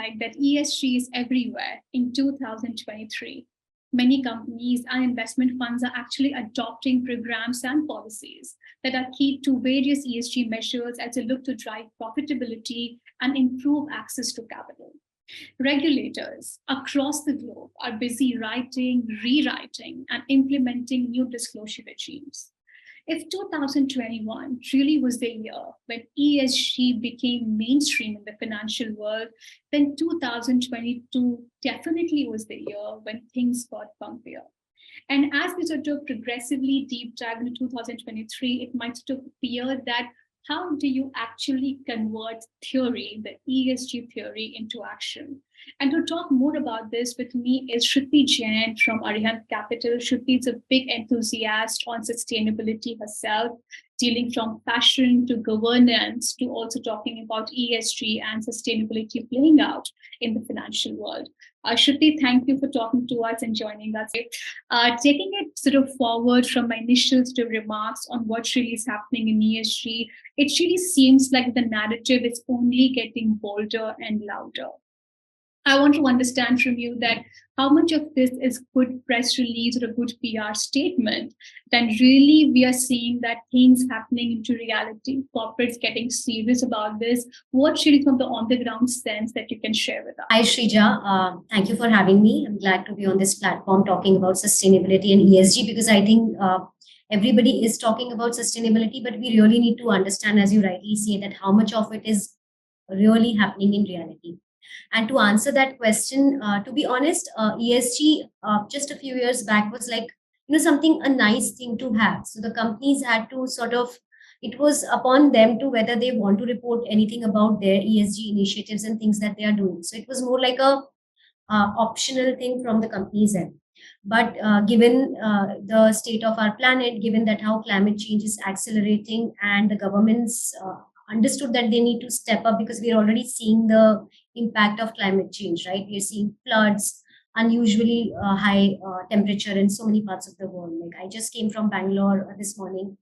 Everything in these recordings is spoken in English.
right, that ESG is everywhere in 2023. Many companies and investment funds are actually adopting programs and policies that are key to various ESG measures as they look to drive profitability and improve access to capital. Regulators across the globe are busy writing, rewriting, and implementing new disclosure regimes. If 2021 really was the year when ESG became mainstream in the financial world, then 2022 definitely was the year when things got bumpier. And as we sort of progressively deep dive into 2023, it might sort of appear that how do you actually convert theory, the ESG theory, into action? And to talk more about this with me is Shruti Jain from Arihant Capital. Shruti is a big enthusiast on sustainability herself, dealing from fashion to governance to also talking about ESG and sustainability playing out in the financial world. Shruti, thank you for talking to us and joining us. Taking it sort of forward from my initial sort of remarks on what really is happening in ESG, it really seems like the narrative is only getting bolder and louder. I want to understand from you that how much of this is good press release or a good PR statement, then really we are seeing that things happening into reality, corporates getting serious about this. What's really from the on-the-ground sense that you can share with us? Hi, Shrija. Thank you for having me. I'm glad to be on this platform talking about sustainability and ESG because I think everybody is talking about sustainability, but we really need to understand, as you rightly say, that how much of it is really happening in reality. And to answer that question, to be honest, ESG just a few years back was like, something, a nice thing to have. So the companies had to sort of, it was upon them to whether they want to report anything about their ESG initiatives and things that they are doing. So it was more like a optional thing from the company's end. But given the state of our planet, given that how climate change is accelerating and the governments understood that they need to step up because we are already seeing the impact of climate change, right? We are seeing floods, unusually high temperature in so many parts of the world. Like I just came from Bangalore this morning,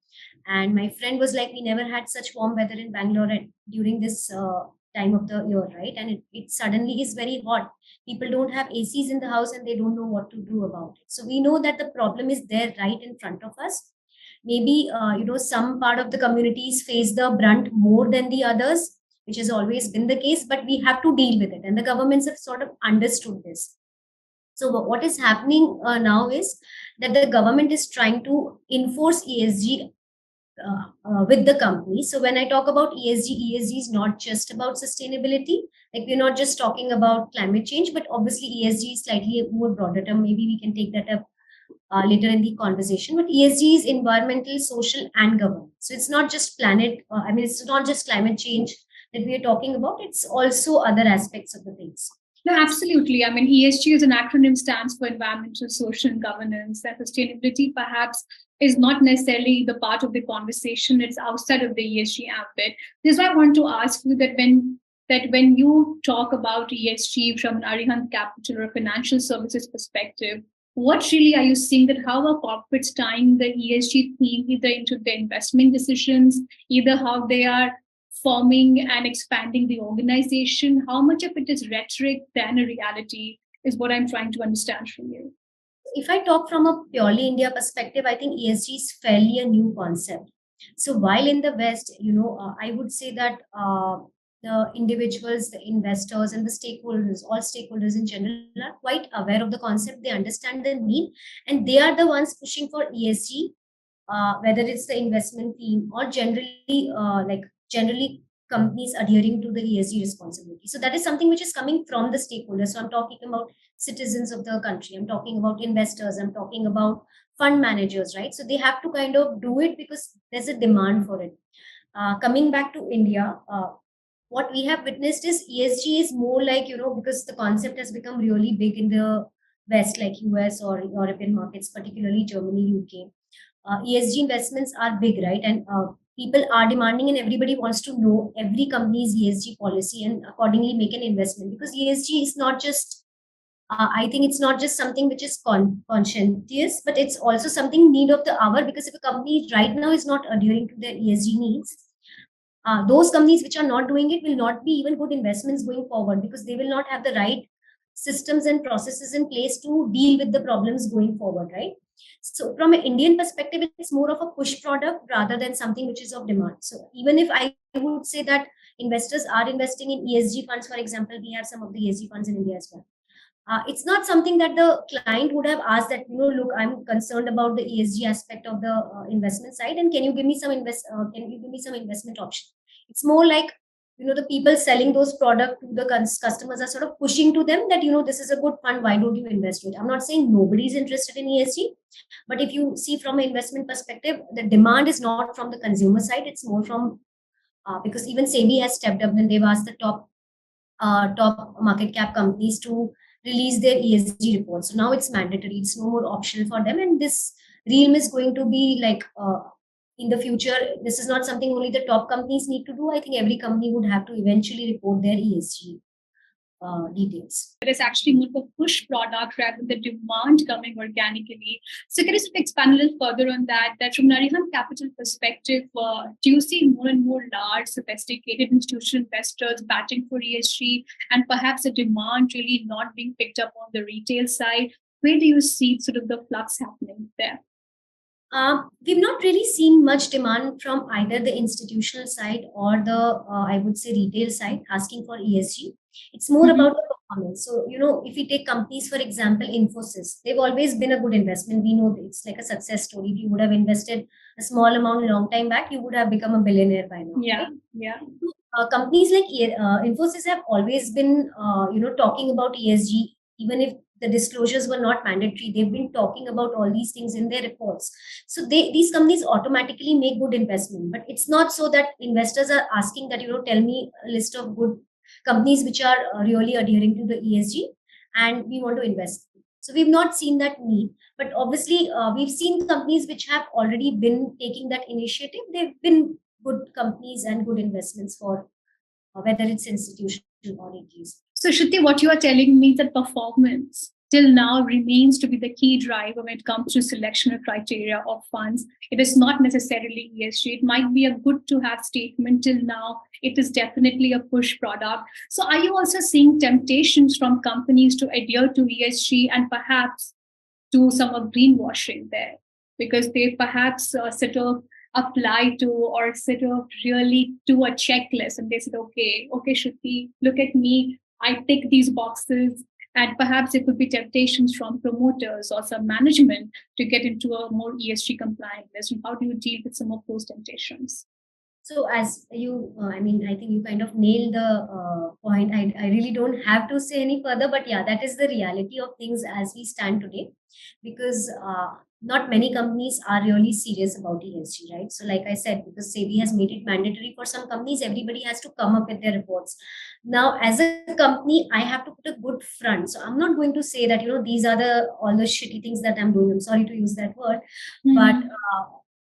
and my friend was like, we never had such warm weather in Bangalore during this time of the year, right? And it suddenly is very hot. People don't have ACs in the house and they don't know what to do about it. So we know that the problem is there right in front of us. Maybe some part of the communities face the brunt more than the others, which has always been the case, but we have to deal with it, and the governments have sort of understood this. So what is happening now is that the government is trying to enforce ESG with the company. So when I talk about ESG is not just about sustainability. Like we're not just talking about climate change, but obviously ESG is slightly more broader term. Maybe we can take that up later in the conversation. But ESG is environmental, social, and governance. So it's not just it's not just climate change that we are talking about. It's also other aspects of the things. No, absolutely. I mean, ESG as an acronym stands for environmental, social, and governance. That sustainability perhaps is not necessarily the part of the conversation. It's outside of the ESG ambit. This is why I want to ask you that when you talk about ESG from an Arihant Capital or financial services perspective, what really are you seeing that how are corporates tying the ESG theme either into their investment decisions, either how they are forming and expanding the organization? How much of it is rhetoric than a reality is what I'm trying to understand from you. If I talk from a purely India perspective, I think ESG is fairly a new concept. So while in the West, I would say that the individuals, the investors, and the stakeholders, all stakeholders in general, are quite aware of the concept. They understand the need, and they are the ones pushing for ESG, whether it's the investment team or generally companies adhering to the ESG responsibility. So that is something which is coming from the stakeholders. So I'm talking about citizens of the country. I'm talking about investors. I'm talking about fund managers, right? So they have to kind of do it because there's a demand for it. Coming back to India, what we have witnessed is ESG is more like, because the concept has become really big in the West, like US or European markets, particularly Germany, UK. ESG investments are big, right? And people are demanding and everybody wants to know every company's ESG policy and accordingly make an investment, because ESG is not just, I think it's not just something which is conscientious, but it's also something need of the hour, because if a company right now is not adhering to their ESG needs, those companies which are not doing it will not be even good investments going forward, because they will not have the right systems and processes in place to deal with the problems going forward, right? So from an Indian perspective, it's more of a push product rather than something which is of demand. So even if I would say that investors are investing in ESG funds, for example, we have some of the ESG funds in India as well. It's not something that the client would have asked that, look, I'm concerned about the ESG aspect of the investment side, and can you give me some investment option? It's more like, the people selling those products to the customers are sort of pushing to them that, this is a good fund, why don't you invest in it? I'm not saying nobody's interested in ESG, but if you see from an investment perspective, the demand is not from the consumer side, it's more from, because even SEBI has stepped up when they've asked the top market cap companies to release their ESG reports. So now it's mandatory. It's no more optional for them. And this realm is going to be like, in the future, this is not something only the top companies need to do. I think every company would have to eventually report their ESG details. It is actually more of a push product rather than the demand coming organically. So can you sort of expand a little further on that? That from an Arihant Capital perspective, do you see more and more large, sophisticated institutional investors batting for ESG, and perhaps the demand really not being picked up on the retail side? Where do you see sort of the flux happening there? We've not really seen much demand from either the institutional side or the, I would say, retail side asking for ESG. It's more about the performance. So, if we take companies, for example, Infosys, they've always been a good investment. We know it's like a success story. If you would have invested a small amount a long time back, you would have become a billionaire by now. Yeah, right? yeah. Companies like Infosys have always been, talking about ESG, even if the disclosures were not mandatory. They've been talking about all these things in their reports. So these companies automatically make good investment. But it's not so that investors are asking that, tell me a list of good companies which are really adhering to the ESG and we want to invest. So we've not seen that need. But obviously, we've seen companies which have already been taking that initiative. They've been good companies and good investments for whether it's institutional or retail. So Shruti, what you are telling me is that performance till now remains to be the key driver when it comes to selection of criteria of funds. It is not necessarily ESG. It might be a good to have statement till now. It is definitely a push product. So are you also seeing temptations from companies to adhere to ESG and perhaps do some of greenwashing there? Because they perhaps sort of apply to or sort of really do a checklist and they said, okay, Shruti, look at me. I tick these boxes, and perhaps there could be temptations from promoters or some management to get into a more ESG compliant list. And how do you deal with some of those temptations? So as you, I think you kind of nailed the point. I really don't have to say any further, but yeah, that is the reality of things as we stand today, because not many companies are really serious about ESG, right? So like I said, because SEBI has made it mandatory for some companies, everybody has to come up with their reports. Now, as a company, I have to put a good front. So I'm not going to say that, these are all the shitty things that I'm doing. I'm sorry to use that word,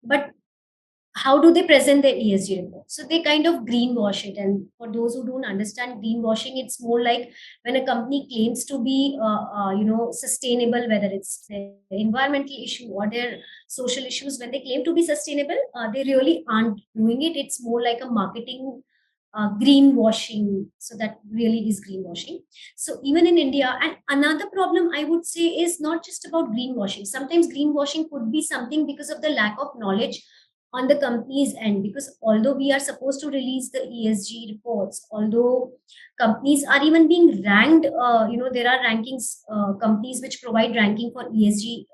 but how do they present their ESG report? So they kind of greenwash it. And for those who don't understand greenwashing, it's more like when a company claims to be, sustainable, whether it's their environmental issue or their social issues, when they claim to be sustainable, they really aren't doing it. It's more like a marketing greenwashing. So that really is greenwashing. So even in India, and another problem I would say is not just about greenwashing. Sometimes greenwashing could be something because of the lack of knowledge on the company's end, because although we are supposed to release the ESG reports, although companies are even being ranked, there are rankings, companies which provide ranking for ESG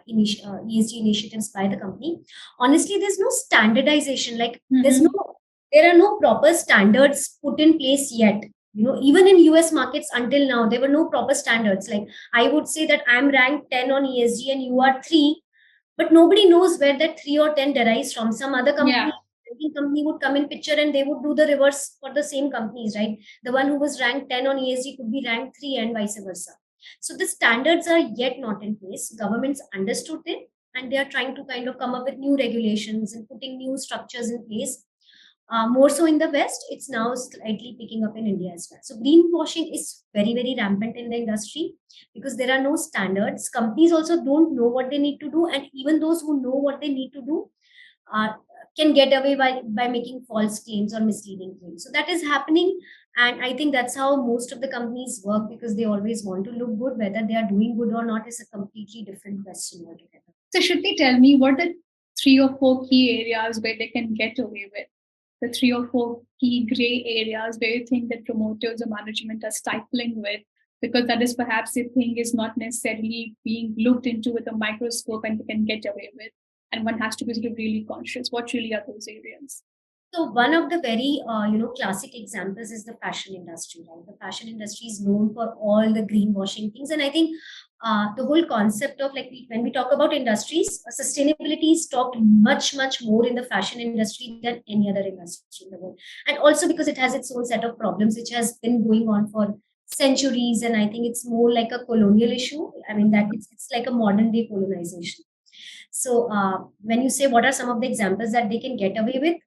initiatives by the company. Honestly, there's no standardization. Like there are no proper standards put in place yet. Even in US markets until now, there were no proper standards. Like I would say that I'm ranked 10 on ESG and you are 3, but nobody knows where that 3 or 10 derives from. Some other company, company would come in picture and they would do the reverse for the same companies, right? The one who was ranked 10 on ESG could be ranked 3 and vice versa. So the standards are yet not in place. Governments understood it and they are trying to kind of come up with new regulations and putting new structures in place. More so in the West, it's now slightly picking up in India as well. So greenwashing is very, very rampant in the industry because there are no standards. Companies also don't know what they need to do. And even those who know what they need to do can get away by making false claims or misleading claims. So that is happening. And I think that's how most of the companies work, because they always want to look good. Whether they are doing good or not is a completely different question altogether. So Shruti, tell me, what are the 3 or 4 key areas where they can get away with? The 3 or 4 key gray areas where you think that promoters or management are stifling with, because that is perhaps the thing is not necessarily being looked into with a microscope and they can get away with. And one has to be sort of really conscious. What really are those areas? So one of the very classic examples is the fashion industry. Right, the fashion industry is known for all the greenwashing things, and I think the whole concept of, like, when we talk about industries, sustainability is talked much more in the fashion industry than any other industry in the world, and also because it has its own set of problems which has been going on for centuries, and I think it's more like a colonial issue. I mean that it's like a modern day colonization. So when you say what are some of the examples that they can get away with,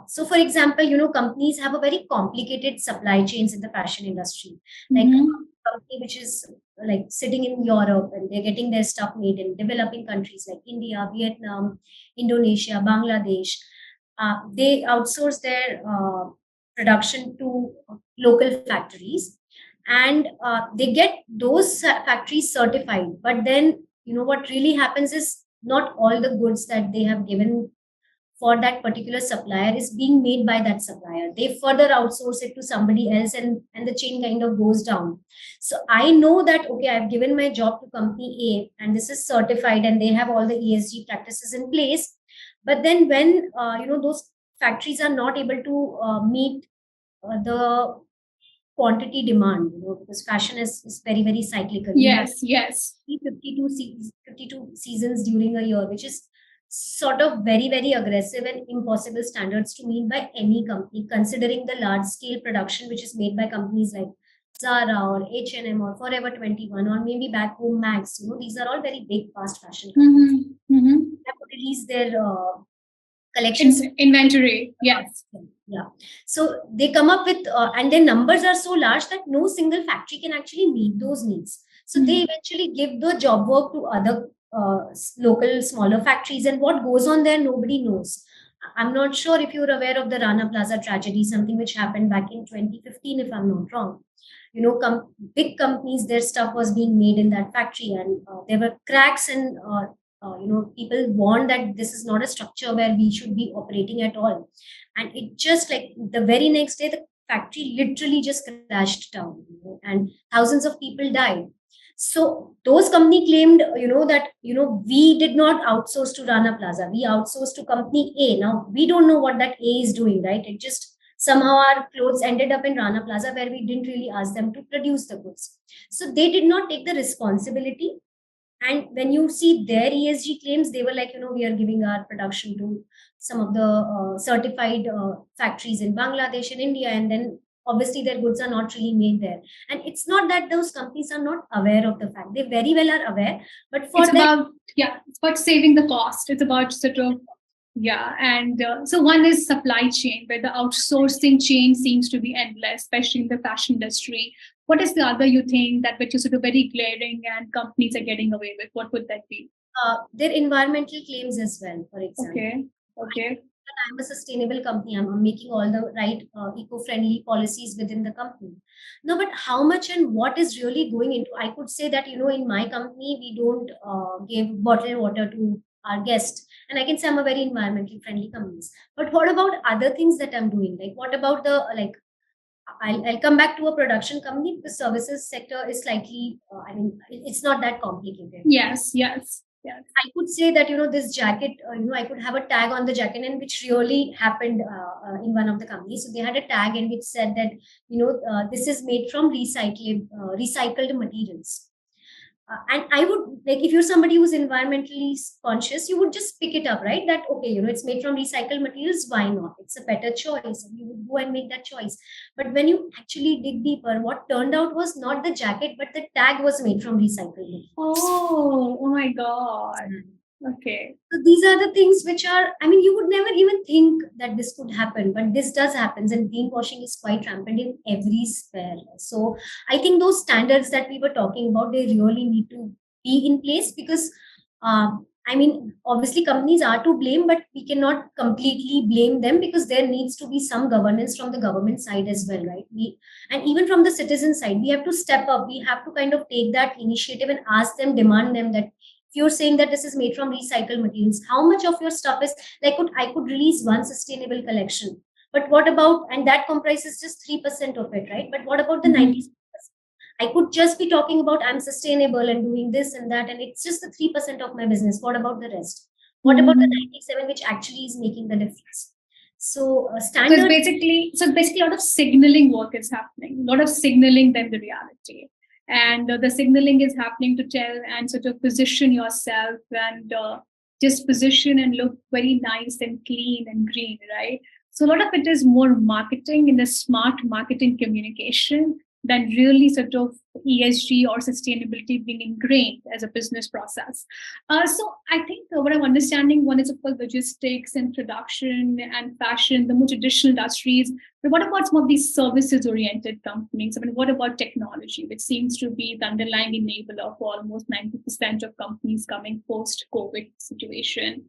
so for example, companies have a very complicated supply chains in the fashion industry, like a company which is like sitting in Europe and they're getting their stuff made in developing countries like India, Vietnam, Indonesia, Bangladesh. They outsource their production to local factories, and they get those factories certified. But then, what really happens is not all the goods that they have given for that particular supplier is being made by that supplier. They further outsource it to somebody else, and the chain kind of goes down. So I know that, okay, I've given my job to company A and this is certified and they have all the ESG practices in place. But then when, those factories are not able to meet the quantity demand, because fashion is very cyclical. Yes. 52 seasons during a year, which is sort of very aggressive and impossible standards to meet by any company, considering the large scale production which is made by companies like Zara or H&M or Forever 21 or maybe back home Max. These are all very big fast fashion companies. They have to release their collections inventory. Yes. Yeah. So they come up with, and their numbers are so large that no single factory can actually meet those needs. So they eventually give the job work to other local smaller factories, and what goes on there, nobody knows. I'm not sure if you're aware of the Rana Plaza tragedy, something which happened back in 2015, if I'm not wrong. Big companies, their stuff was being made in that factory, and there were cracks, and people warned that this is not a structure where we should be operating at all. And it just, like, the very next day, the factory literally just crashed down, and thousands of people died. So those company claimed, that, we did not outsource to Rana Plaza. We outsourced to company A. Now, we don't know what that A is doing, right? It just somehow our clothes ended up in Rana Plaza where we didn't really ask them to produce the goods. So they did not take the responsibility. And when you see their ESG claims, they were like, we are giving our production to some of the certified factories in Bangladesh and India, and then obviously their goods are not really made there. And it's not that those companies are not aware of the fact; they very well are aware. But for them, it's about saving the cost. It's about sort of and so one is supply chain, where the outsourcing chain seems to be endless, especially in the fashion industry. What is the other you think that which is sort of very glaring and companies are getting away with? What would that be? Their environmental claims as well, for example. Okay. I'm a sustainable company. I'm making all the right eco-friendly policies within the company. No, but how much and what is really going into? I could say that, in my company, we don't give bottled water to our guests. And I can say I'm a very environmentally friendly company. But what about other things that I'm doing? Like, what about the, I'll come back to a production company, because services sector is slightly, it's not that complicated. Yes. I could say that, this jacket, I could have a tag on the jacket, and which really happened in one of the companies. So they had a tag and which said that, this is made from recycled materials. And I would, like, if you're somebody who's environmentally conscious, you would just pick it up, right? That, okay, it's made from recycled materials. Why not? It's a better choice. And you would go and make that choice. But when you actually dig deeper, what turned out was not the jacket, but the tag was made from recycled materials. Oh my God. Okay. So these are the things which are, you would never even think that this could happen, but this does happen, and greenwashing is quite rampant in every sphere. So I think those standards that we were talking about, they really need to be in place, because I mean, obviously companies are to blame, but we cannot completely blame them because there needs to be some governance from the government side as well, right? And even from the citizen side, we have to step up. We have to kind of take that initiative and ask them, demand them that if you're saying that this is made from recycled materials, how much of your stuff is like, I could release one sustainable collection, but what about, and that comprises just 3% of it, right? But what about the 90%? I could just be talking about I'm sustainable and doing this and that, and it's just the 3% of my business. What about the rest? What about the 97, which actually is making the difference? So standard. So it's basically a lot of signaling work is happening, a lot of signaling than the reality. And the signaling is happening to tell and sort of position yourself and just position and look very nice and clean and green, right? So a lot of it is more marketing in the smart marketing communication than really sort of ESG or sustainability being ingrained as a business process. So I think what I'm understanding, one is of course logistics and production and fashion, the more traditional industries. But what about some of these services-oriented companies? I mean, what about technology, which seems to be the underlying enabler for almost 90% of companies coming post-COVID situation?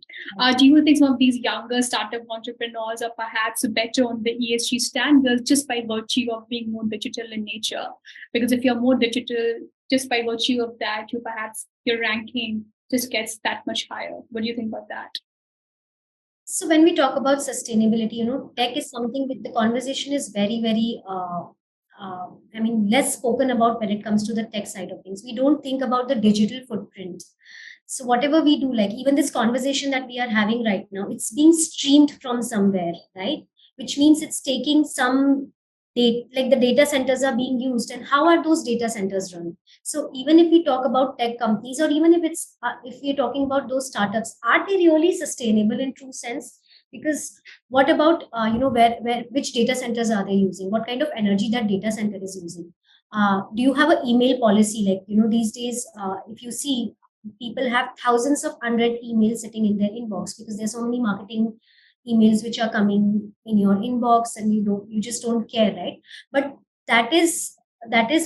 Do you think some of these younger startup entrepreneurs are perhaps better on the ESG standards just by virtue of being more digital in nature? Because if you're more digital, just by virtue of that, your ranking just gets that much higher. What do you think about that? So when we talk about sustainability, tech is something with the conversation is very, very, less spoken about when it comes to the tech side of things. We don't think about the digital footprint. So whatever we do, like even this conversation that we are having right now, it's being streamed from somewhere, right? Which means it's taking some data, like the data centers are being used, and how are those data centers run? So even if we talk about tech companies, or even if we're talking about those startups, are they really sustainable in true sense? Because what about where which data centers are they using? What kind of energy that data center is using? Do you have an email policy? Like these days, if you see, people have thousands of unread emails sitting in their inbox because there's so many marketing emails which are coming in your inbox, and you just don't care, right? But that is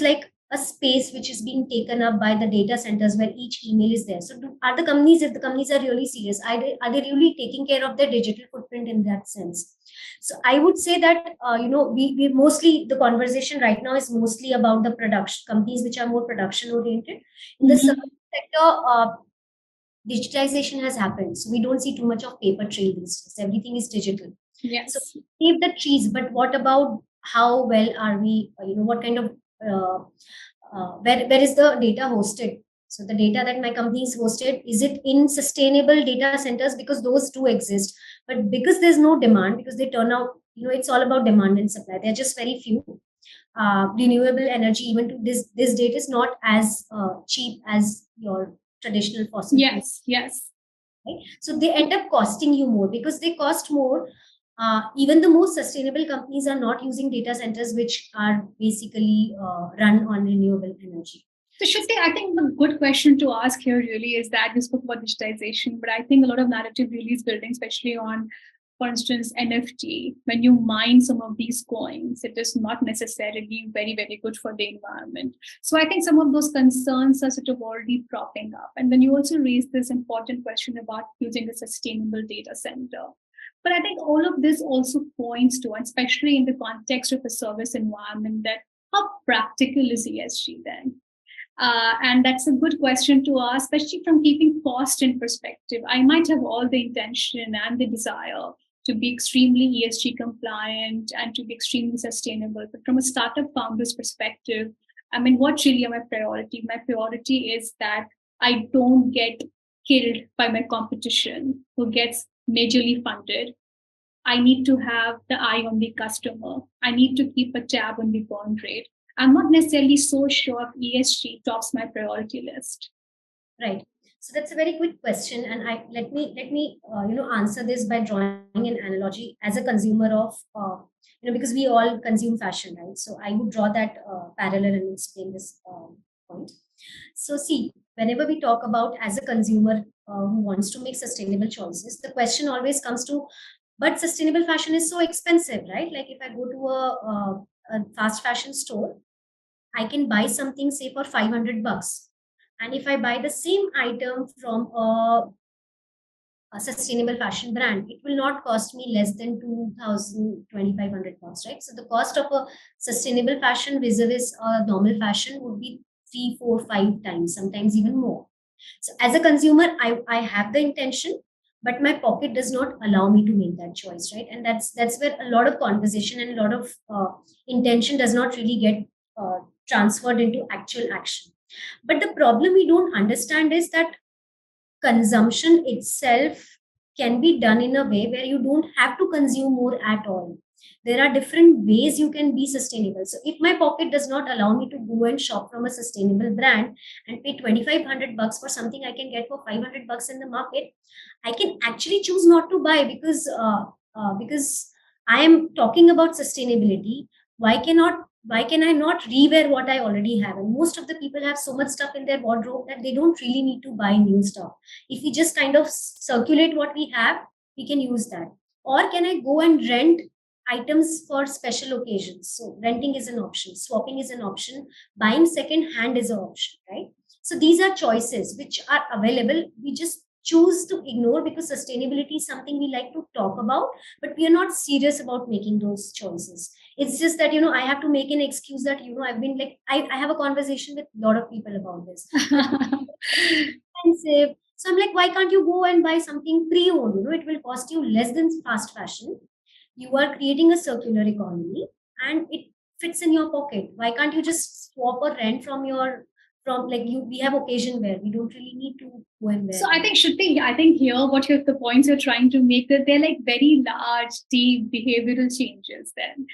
like a space which is being taken up by the data centers where each email is there. So are the companies, if the companies are really serious, are they really taking care of their digital footprint in that sense? So I would say that we mostly, the conversation right now is mostly about the production companies which are more production oriented. In the service sector, digitization has happened, so we don't see too much of paper trail these days. Everything is digital. Yes. So save the trees, but what about how well are we? What kind of where is the data hosted? So the data that my company is hosted, is it in sustainable data centers? Because those do exist, but because there's no demand, because they turn out, it's all about demand and supply. There are just very few. Renewable energy, even to this date, is not as cheap as your traditional fossil fuels. Yes. Right? So they end up costing you more because they cost more. Even the most sustainable companies are not using data centers which are basically run on renewable energy. So Shruti, I think the good question to ask here really is that we spoke about digitization, but I think a lot of narrative really is building, especially on, for instance, NFT. When you mine some of these coins, it is not necessarily very, very good for the environment. So I think some of those concerns are sort of already propping up. And then you also raised this important question about using a sustainable data center. But I think all of this also points to, and especially in the context of a service environment, that how practical is ESG then? And that's a good question to ask, especially from keeping cost in perspective. I might have all the intention and the desire to be extremely ESG compliant and to be extremely sustainable. But from a startup founder's perspective, I mean, what really are my priority? My priority is that I don't get killed by my competition who gets majorly funded. I need to have the eye on the customer. I need to keep a tab on the burn rate. I'm not necessarily so sure if ESG tops my priority list. Right. So that's a very good question, and let me answer this by drawing an analogy as a consumer of because we all consume fashion, right? So I would draw that parallel and explain this point. So see, whenever we talk about as a consumer who wants to make sustainable choices, the question always comes to, but sustainable fashion is so expensive, right? Like if I go to a fast fashion store, I can buy something say for $500. And if I buy the same item from a a sustainable fashion brand, it will not cost me less than 2,000 2,500 bucks, right? So the cost of a sustainable fashion vis-a-vis a normal fashion would be 3, 4, 5 times, sometimes even more. So as a consumer, I have the intention, but my pocket does not allow me to make that choice, right? And that's where a lot of conversation and a lot of intention does not really get transferred into actual action. But the problem we don't understand is that consumption itself can be done in a way where you don't have to consume more at all. There are different ways you can be sustainable. So if my pocket does not allow me to go and shop from a sustainable brand and pay 2,500 bucks for something I can get for 500 bucks in the market, I can actually choose not to buy because I am talking about sustainability. Why cannot why can I not rewear what I already have? And most of the people have so much stuff in their wardrobe that they don't really need to buy new stuff. If we just kind of circulate what we have, we can use that. Or can I go and rent items for special occasions? So renting is an option, swapping is an option, buying second hand is an option, right? So these are choices which are available. We just choose to ignore because sustainability is something we like to talk about, but we are not serious about making those choices. It's just that, I have to make an excuse that, I've been like, I have a conversation with a lot of people about this. Expensive. So I'm like, why can't you go and buy something pre-owned? It will cost you less than fast fashion. You are creating a circular economy and it fits in your pocket. Why can't you just swap or rent from like we have occasion wear. We don't really need to go and wear. So I think Shruti, I think here the points you're trying to make, that they're like very large, deep behavioral changes. Then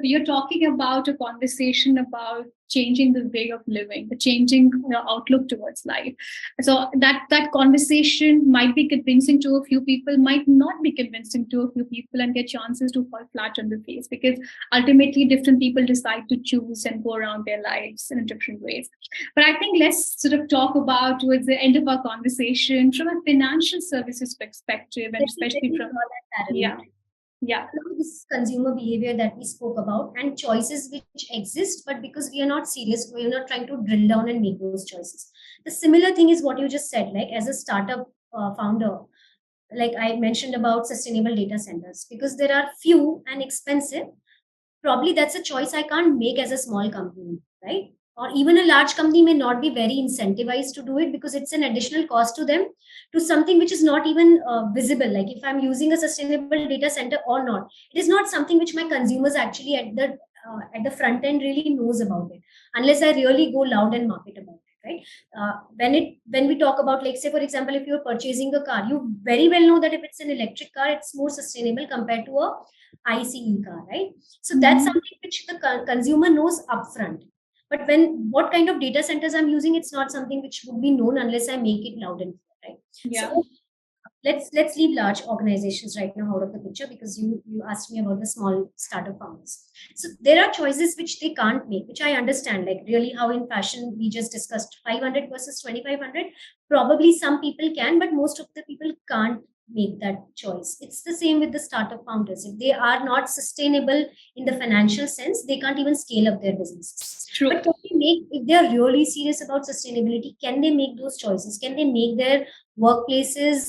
you're talking about a conversation about changing the way of living, the changing outlook towards life. So that conversation might be convincing to a few people, might not be convincing to a few people, and get chances to fall flat on the face, because ultimately different people decide to choose and go around their lives in a different ways. But I think let's sort of talk about, towards the end of our conversation, from a financial services perspective, and especially from yeah. This consumer behavior that we spoke about and choices which exist, but because we are not serious, we are not trying to drill down and make those choices. The similar thing is what you just said, like as a startup founder, like I mentioned about sustainable data centers, because there are few and expensive. Probably that's a choice I can't make as a small company, right? Or even a large company may not be very incentivized to do it because it's an additional cost to them, to something which is not even visible. Like if I'm using a sustainable data center or not, it is not something which my consumers actually at the front end really knows about it, unless I really go loud and market about it, right? When we talk about, like, say for example, if you're purchasing a car, you very well know that if it's an electric car, it's more sustainable compared to a ICE car, right? So that's something which the consumer knows upfront. But what kind of data centers I'm using, it's not something which would be known unless I make it loud and clear, right? Yeah. So let's leave large organizations right now out of the picture, because you asked me about the small startup founders. So there are choices which they can't make, which I understand. Like really, how in fashion we just discussed 500 versus 2,500. Probably some people can, but most of the people can't make that choice. It's the same with the startup founders. If they are not sustainable in the financial sense, they can't even scale up their businesses. True. But if they are really serious about sustainability, can they make those choices? Can they make their workplaces,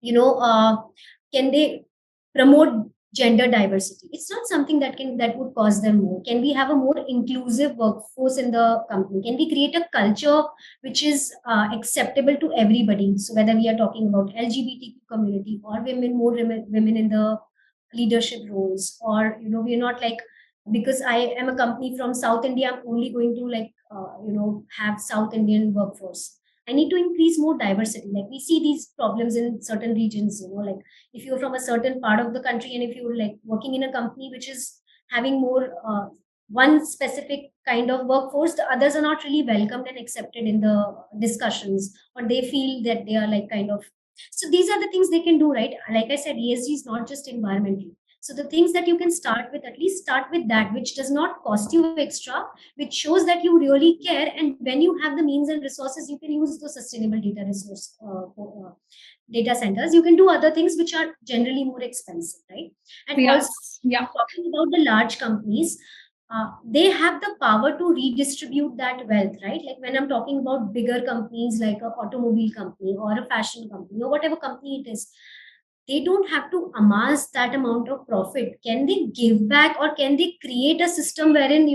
can they promote gender diversity? It's not something that would cause them more. Can we have a more inclusive workforce in the company? Can we create a culture which is acceptable to everybody? So whether we are talking about LGBTQ community or more women in the leadership roles, or we are not like, because I am a company from South India, I'm only going to have South Indian workforce. I need to increase more diversity. Like we see these problems in certain regions, like if you're from a certain part of the country and if you're like working in a company which is having more one specific kind of workforce, the others are not really welcomed and accepted in the discussions, or they feel that they are like kind of. So these are the things they can do, right? Like I said, ESG is not just environmental. So the things that you can start with, at least start with that, which does not cost you extra, which shows that you really care. And when you have the means and resources, you can use those sustainable data centers. You can do other things which are generally more expensive, right? And Yes. also, talking about the large companies, they have the power to redistribute that wealth, right? Like when I'm talking about bigger companies like a automobile company or a fashion company or whatever company it is, they don't have to amass that amount of profit. Can they give back, or can they create a system wherein,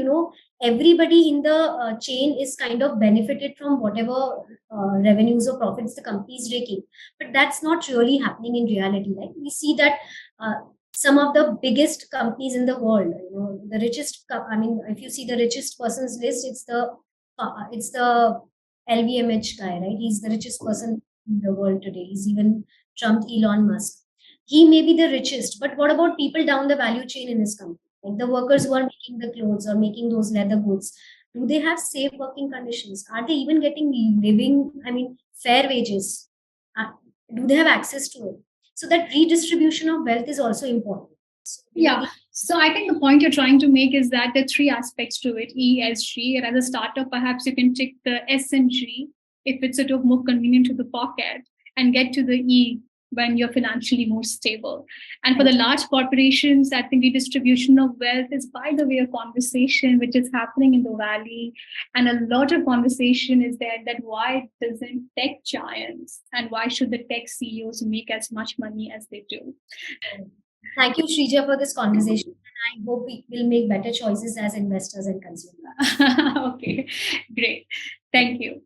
everybody in the chain is kind of benefited from whatever revenues or profits the company is raking? But that's not really happening in reality, right? We see that uh, some of the biggest companies in the world, the richest I mean, if you see the richest person's list, it's the LVMH guy, right? He's the richest person in the world today. He's even trumped Elon Musk. He may be the richest, but what about people down the value chain in his company, like the workers who are making the clothes or making those leather goods? Do they have safe working conditions? Are they even getting living, I mean, fair wages? Uh, do they have access to it? So that redistribution of wealth is also important. Yeah. So I think the point you're trying to make is that there are three aspects to it: ESG. And as a startup, perhaps you can tick the S and G if it's sort of more convenient to the pocket, and get to the E when you're financially more stable. And for the large corporations, I think redistribution of wealth is, by the way, a conversation which is happening in the valley. And a lot of conversation is there that why doesn't tech giants and why should the tech CEOs make as much money as they do? Thank you, Shrija, for this conversation. And I hope we will make better choices as investors and consumers. Okay, great. Thank you.